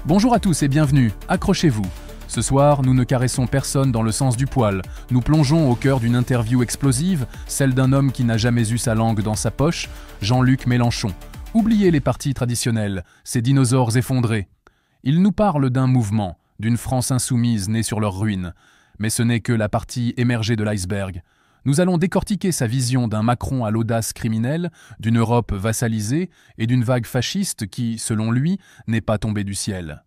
Bonjour à tous et bienvenue, accrochez-vous. Ce soir, nous ne caressons personne dans le sens du poil. Nous plongeons au cœur d'une interview explosive, celle d'un homme qui n'a jamais eu sa langue dans sa poche, Jean-Luc Mélenchon. Oubliez les partis traditionnels, ces dinosaures effondrés. Il nous parle d'un mouvement, d'une France insoumise née sur leur ruine. Mais ce n'est que la partie émergée de l'iceberg. Nous allons décortiquer sa vision d'un Macron à l'audace criminelle, d'une Europe vassalisée et d'une vague fasciste qui, selon lui, n'est pas tombée du ciel.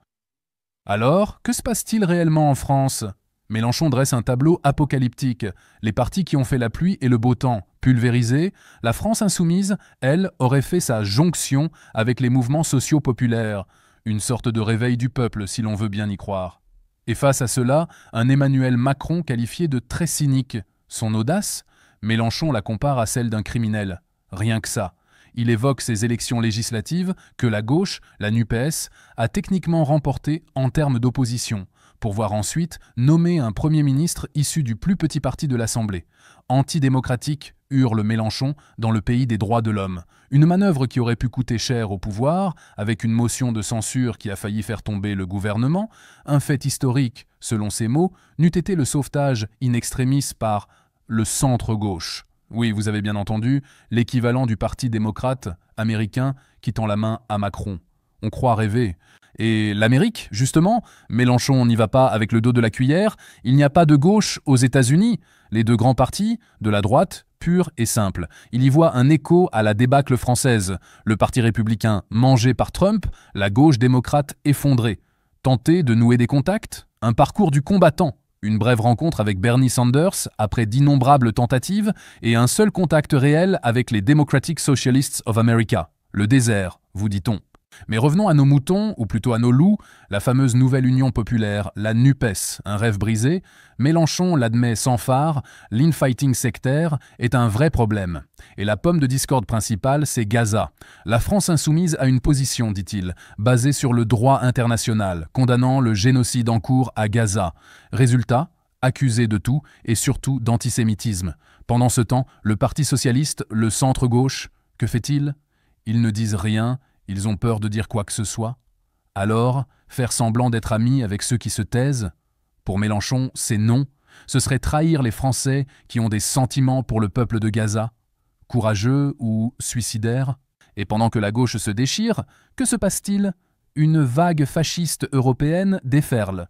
Alors, que se passe-t-il réellement en France ? Mélenchon dresse un tableau apocalyptique. Les partis qui ont fait la pluie et le beau temps, pulvérisés, la France insoumise, elle, aurait fait sa jonction avec les mouvements sociaux populaires. Une sorte de réveil du peuple, si l'on veut bien y croire. Et face à cela, un Emmanuel Macron qualifié de très cynique. Son audace, Mélenchon la compare à celle d'un criminel. Rien que ça. Il évoque ces élections législatives que la gauche, la NUPES, a techniquement remportées en termes d'opposition, pour voir ensuite nommer un Premier ministre issu du plus petit parti de l'Assemblée. Antidémocratique, hurle Mélenchon, dans le pays des droits de l'homme. Une manœuvre qui aurait pu coûter cher au pouvoir, avec une motion de censure qui a failli faire tomber le gouvernement, un fait historique, selon ses mots, n'eût été le sauvetage in extremis par le centre-gauche. Oui, vous avez bien entendu, l'équivalent du Parti démocrate américain qui tend la main à Macron. On croit rêver. Et l'Amérique, justement, Mélenchon n'y va pas avec le dos de la cuillère, il n'y a pas de gauche aux États-Unis. Les deux grands partis, de la droite, pure et simple. Il y voit un écho à la débâcle française. Le Parti républicain mangé par Trump, la gauche démocrate effondrée. Tenter de nouer des contacts ? Un parcours du combattant. Une brève rencontre avec Bernie Sanders après d'innombrables tentatives et un seul contact réel avec les Democratic Socialists of America. Le désert, vous dit-on. Mais revenons à nos moutons, ou plutôt à nos loups, la fameuse nouvelle union populaire, la NUPES, un rêve brisé. Mélenchon l'admet sans phare, l'infighting sectaire est un vrai problème. Et la pomme de discorde principale, c'est Gaza. La France insoumise a une position, dit-il, basée sur le droit international, condamnant le génocide en cours à Gaza. Résultat, accusé de tout et surtout d'antisémitisme. Pendant ce temps, le Parti socialiste, le centre-gauche, que fait-il ? Ils ne disent rien. Ils ont peur de dire quoi que ce soit. Alors, faire semblant d'être amis avec ceux qui se taisent ? Pour Mélenchon, c'est non. Ce serait trahir les Français qui ont des sentiments pour le peuple de Gaza. Courageux ou suicidaire ? Et pendant que la gauche se déchire, que se passe-t-il ? Une vague fasciste européenne déferle.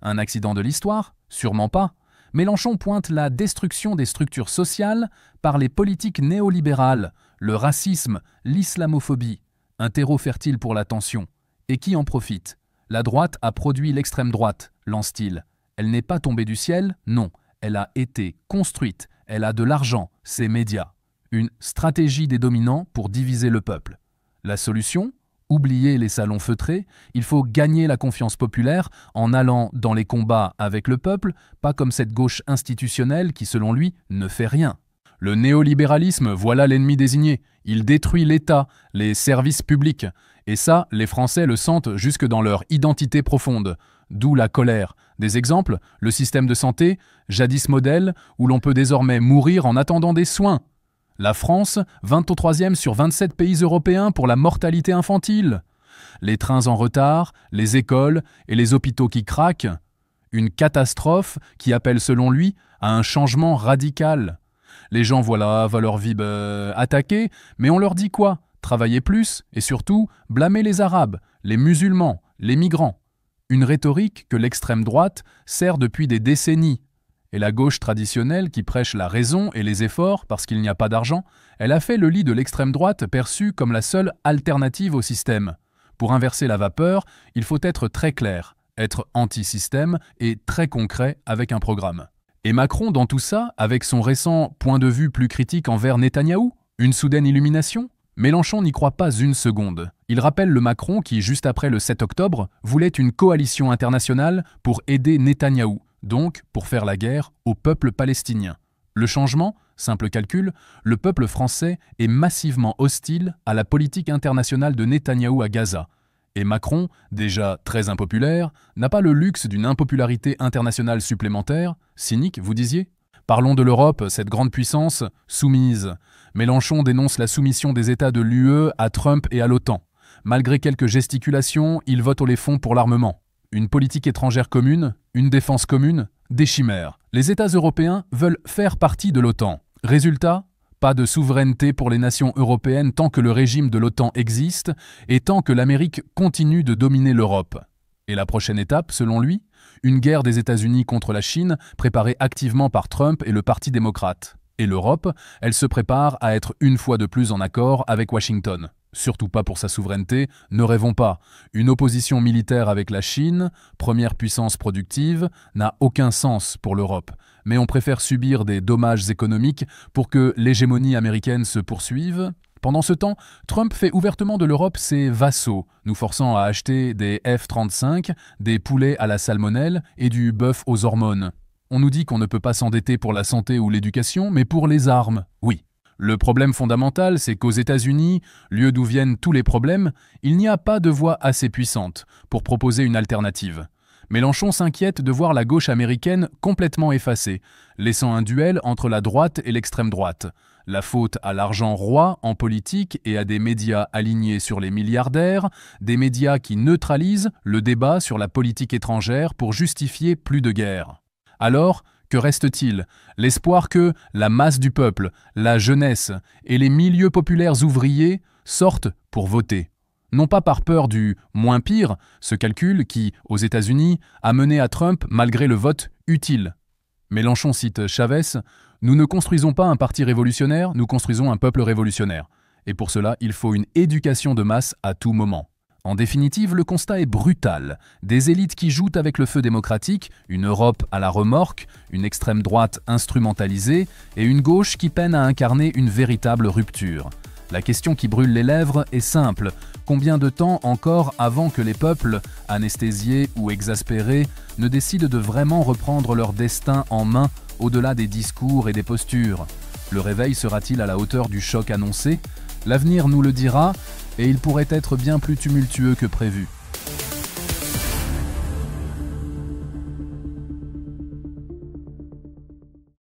Un accident de l'histoire ? Sûrement pas. Mélenchon pointe la destruction des structures sociales par les politiques néolibérales, le racisme, l'islamophobie. Un terreau fertile pour la tension. Et qui en profite ? La droite a produit l'extrême droite, lance-t-il. Elle n'est pas tombée du ciel, non. Elle a été construite. Elle a de l'argent, ses médias. Une stratégie des dominants pour diviser le peuple. La solution ? Oublier les salons feutrés. Il faut gagner la confiance populaire en allant dans les combats avec le peuple, pas comme cette gauche institutionnelle qui, selon lui, ne fait rien. Le néolibéralisme, voilà l'ennemi désigné. Il détruit l'État, les services publics. Et ça, les Français le sentent jusque dans leur identité profonde. D'où la colère. Des exemples, le système de santé, jadis modèle, où l'on peut désormais mourir en attendant des soins. La France, 23e sur 27 pays européens pour la mortalité infantile. Les trains en retard, les écoles et les hôpitaux qui craquent. Une catastrophe qui appelle selon lui à un changement radical. Les gens, voilà, voient leur vie attaquée, mais on leur dit quoi ? Travailler plus et surtout blâmer les Arabes, les musulmans, les migrants. Une rhétorique que l'extrême droite sert depuis des décennies. Et la gauche traditionnelle qui prêche la raison et les efforts parce qu'il n'y a pas d'argent, elle a fait le lit de l'extrême droite perçue comme la seule alternative au système. Pour inverser la vapeur, il faut être très clair, être anti-système et très concret avec un programme. Et Macron, dans tout ça, avec son récent point de vue plus critique envers Netanyahou ? Une soudaine illumination ? Mélenchon n'y croit pas une seconde. Il rappelle le Macron qui, juste après le 7 octobre, voulait une coalition internationale pour aider Netanyahou, donc pour faire la guerre au peuple palestinien. Le changement ? Simple calcul, le peuple français est massivement hostile à la politique internationale de Netanyahou à Gaza. Et Macron, déjà très impopulaire, n'a pas le luxe d'une impopularité internationale supplémentaire. Cynique, vous disiez ? Parlons de l'Europe, cette grande puissance soumise. Mélenchon dénonce la soumission des États de l'UE à Trump et à l'OTAN. Malgré quelques gesticulations, il vote les fonds pour l'armement. Une politique étrangère commune, une défense commune, des chimères. Les États européens veulent faire partie de l'OTAN. Résultat, pas de souveraineté pour les nations européennes tant que le régime de l'OTAN existe et tant que l'Amérique continue de dominer l'Europe. Et la prochaine étape, selon lui, une guerre des États-Unis contre la Chine, préparée activement par Trump et le Parti démocrate. Et l'Europe, elle se prépare à être une fois de plus en accord avec Washington. Surtout pas pour sa souveraineté, ne rêvons pas. Une opposition militaire avec la Chine, première puissance productive, n'a aucun sens pour l'Europe. Mais on préfère subir des dommages économiques pour que l'hégémonie américaine se poursuive. Pendant ce temps, Trump fait ouvertement de l'Europe ses vassaux, nous forçant à acheter des F-35, des poulets à la salmonelle et du bœuf aux hormones. On nous dit qu'on ne peut pas s'endetter pour la santé ou l'éducation, mais pour les armes, oui. Le problème fondamental, c'est qu'aux États-Unis, lieu d'où viennent tous les problèmes, il n'y a pas de voix assez puissante pour proposer une alternative. Mélenchon s'inquiète de voir la gauche américaine complètement effacée, laissant un duel entre la droite et l'extrême droite. La faute à l'argent roi en politique et à des médias alignés sur les milliardaires, des médias qui neutralisent le débat sur la politique étrangère pour justifier plus de guerre. Alors, que reste-t-il? L'espoir que la masse du peuple, la jeunesse et les milieux populaires ouvriers sortent pour voter. Non pas par peur du « moins pire », ce calcul qui, aux États-Unis, a mené à Trump malgré le vote utile. Mélenchon cite Chavez, « Nous ne construisons pas un parti révolutionnaire, nous construisons un peuple révolutionnaire. Et pour cela, il faut une éducation de masse à tout moment. » En définitive, le constat est brutal. Des élites qui jouent avec le feu démocratique, une Europe à la remorque, une extrême droite instrumentalisée et une gauche qui peine à incarner une véritable rupture. La question qui brûle les lèvres est simple. Combien de temps encore avant que les peuples, anesthésiés ou exaspérés, ne décident de vraiment reprendre leur destin en main au-delà des discours et des postures? Le réveil sera-t-il à la hauteur du choc annoncé? L'avenir nous le dira, et il pourrait être bien plus tumultueux que prévu.